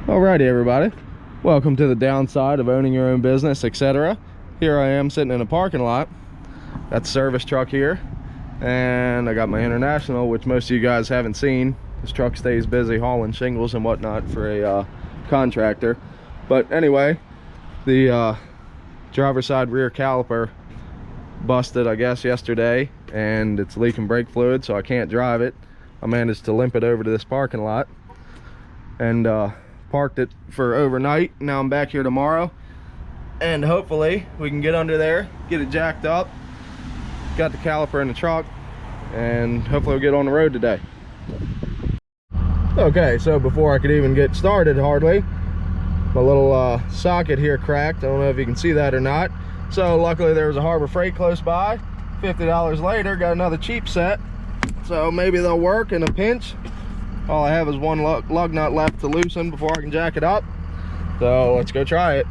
Alrighty everybody, welcome to the downside of owning your own business, etc. Here I am sitting in a parking lot. Got the service truck here, and I got my International, which most of you guys haven't seen. This truck stays busy hauling shingles and whatnot for a contractor. But anyway, the driver's side rear caliper busted, I guess, yesterday, and it's leaking brake fluid, so I can't drive it. I managed to limp it over to this parking lot and parked it for overnight. Now I'm back here tomorrow, and hopefully we can get under there, get it jacked up, got the caliper in the truck, and hopefully we'll get on the road today. Okay, so before I could even get started hardly, my little socket here cracked. I don't know if you can see that or not. So luckily there was a Harbor Freight close by. $50 later, got another cheap set, so maybe they'll work in a pinch. All I have is one lug nut left to loosen before I can jack it up. So let's go try it.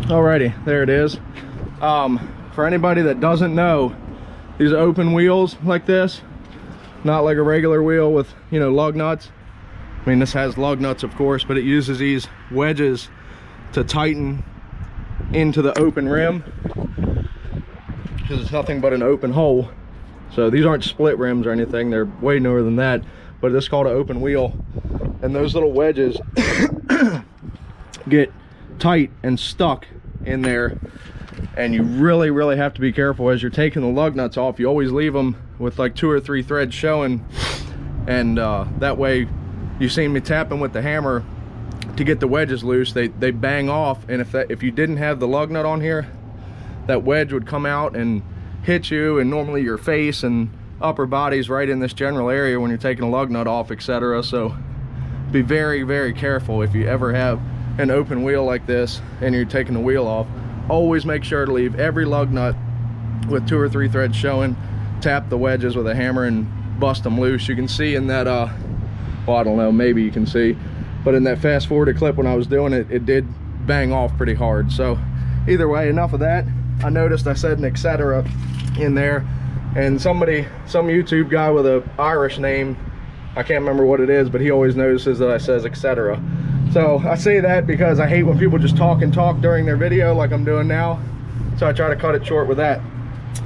Alrighty, there it is. For anybody that doesn't know, these open wheels like this, not like a regular wheel with, you know, lug nuts. I mean, this has lug nuts, of course, but it uses these wedges to tighten into the open rim, because it's nothing but an open hole. So these aren't split rims or anything, they're way newer than that, but this is called an open wheel. And those little wedges get tight and stuck in there, and you really have to be careful as you're taking the lug nuts off. You always leave them with like 2 or 3 threads showing, and that way you see me tapping with the hammer to get the wedges loose. They bang off, and if you didn't have the lug nut on here, that wedge would come out and hit you, and normally your face and upper body's right in this general area when you're taking a lug nut off, etc. So be very careful if you ever have an open wheel like this and you're taking the wheel off. Always make sure to leave every lug nut with 2 or 3 threads showing. Tap the wedges with a hammer and bust them loose. You can see in that well, I don't know, maybe you can see, but in that fast forwarded clip when I was doing it, it did bang off pretty hard. So either way, enough of that. I noticed I said an etc in there, and some YouTube guy with a Irish name, I can't remember what it is, but he always notices that I says etc. So I say that because I hate when people just talk during their video like I'm doing now. So I try to cut it short with that.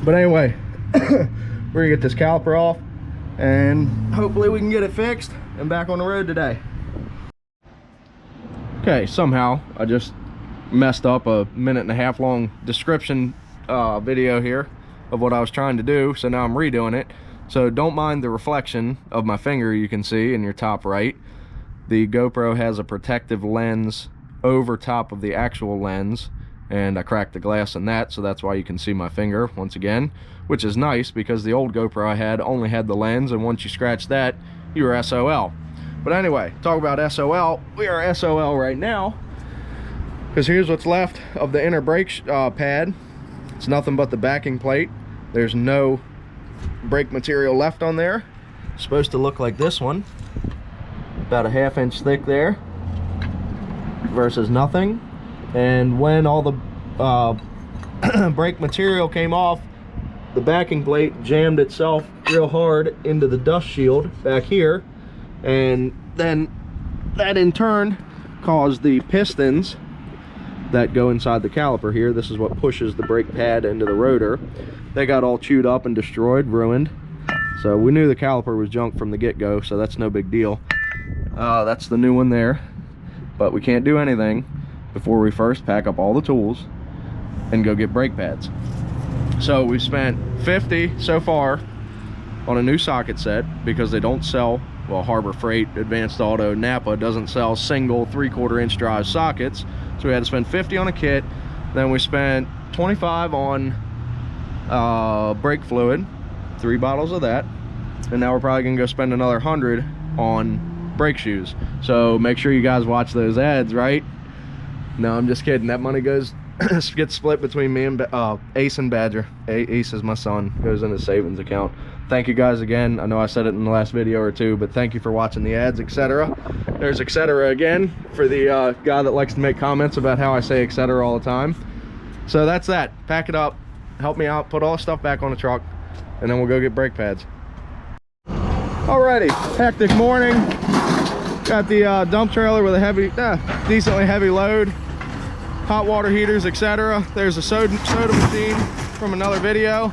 But anyway, we're gonna get this caliper off, and hopefully we can get it fixed and back on the road today. Okay, somehow I just messed up a 1.5-minute long description video here of what I was trying to do. So now I'm redoing it. So don't mind the reflection of my finger you can see in your top right. The GoPro has a protective lens over top of the actual lens, and I cracked the glass in that, so that's why you can see my finger once again, which is nice because the old GoPro I had only had the lens, and once you scratch that, you were SOL. But anyway, talk about SOL. We are SOL right now because here's what's left of the inner brake pad. It's nothing but the backing plate. There's no brake material left on there. It's supposed to look like this one, about a 1/2 inch thick there versus nothing. And when all the brake material came off, the backing plate jammed itself real hard into the dust shield back here, and then that in turn caused the pistons that go inside the caliper here, this is what pushes the brake pad into the rotor, they got all chewed up and destroyed, ruined. So we knew the caliper was junk from the get-go, so that's no big deal. That's the new one there, but we can't do anything before we first pack up all the tools and go get brake pads. So we spent $50 so far on a new socket set because they don't sell, well, Harbor Freight, Advanced Auto, Napa doesn't sell single 3/4 inch drive sockets. So we had to spend $50 on a kit, Then we spent 25 on brake fluid, 3 bottles of that, and now we're probably gonna go spend another 100 on brake shoes. So make sure you guys watch those ads, right? No, I'm just kidding. That money goes gets split between me and Ace and Badger. Ace is my son, goes in his savings account. Thank you guys again. I know I said it in the last video or two, but thank you for watching the ads, etc. There's etc. again for the guy that likes to make comments about how I say etc. all the time. So that's that. Pack it up, help me out, put all the stuff back on the truck, and then we'll go get brake pads. Alrighty, hectic morning. Got the dump trailer with a heavy, decently heavy load, hot water heaters, etc. There's a soda machine from another video.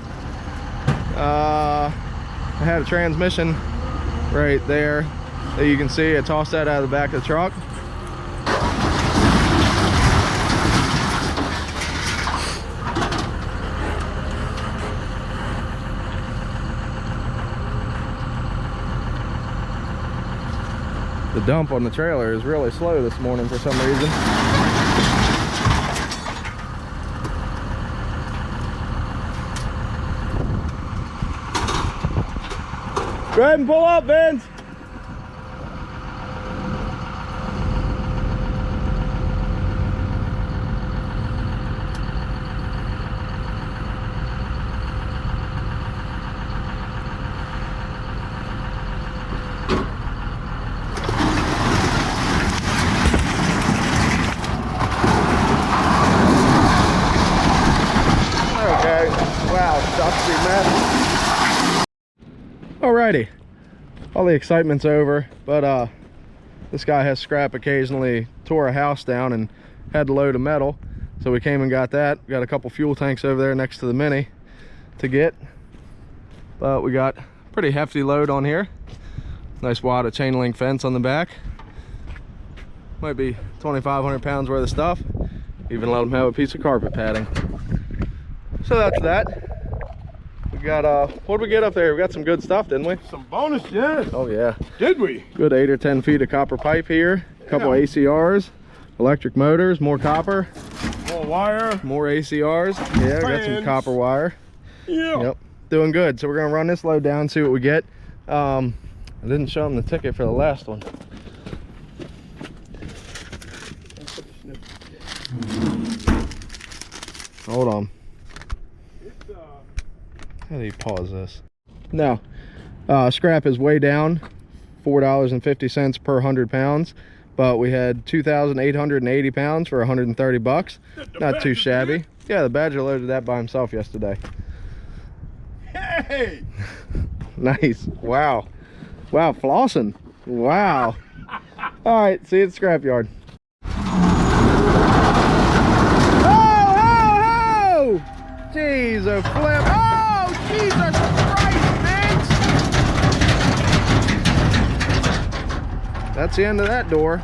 I had a transmission right there that you can see. I tossed that out of the back of the truck. The dump on the trailer is really slow this morning for some reason. Go ahead and pull up, Vince. Okay, wow, dusty mess. Alrighty, all the excitement's over, but this guy has scrap occasionally tore a house down and had to load of metal, so we came and got that. Got a couple fuel tanks over there next to the Mini to get, but we got pretty hefty load on here. Nice wad of chain link fence on the back. Might be 2,500 pounds worth of stuff. Even let them have a piece of carpet padding. So that's that. We got what did we get up there? We got some good stuff, didn't we? Some bonus, yeah. Oh yeah. Did we? Good 8 or 10 feet of copper pipe here. A couple ACRs, electric motors, more copper, More wire. more ACRs. Yeah, we got some Fans. copper wire. Yeah. Yep, doing good. So we're gonna run this load down, see what we get. I didn't show them the ticket for the last one. Hold on. How do you pause this? No, scrap is way down, $4.50 per 100 pounds, but we had 2,880 pounds for 130 bucks. Not too shabby. Yeah, the Badger loaded that by himself yesterday. Hey! Nice. Wow. Wow, flossing. Wow. All right, see you at the scrapyard. Oh, jeez, a flip. Oh, Jesus Christ, Vince! That's the end of that door.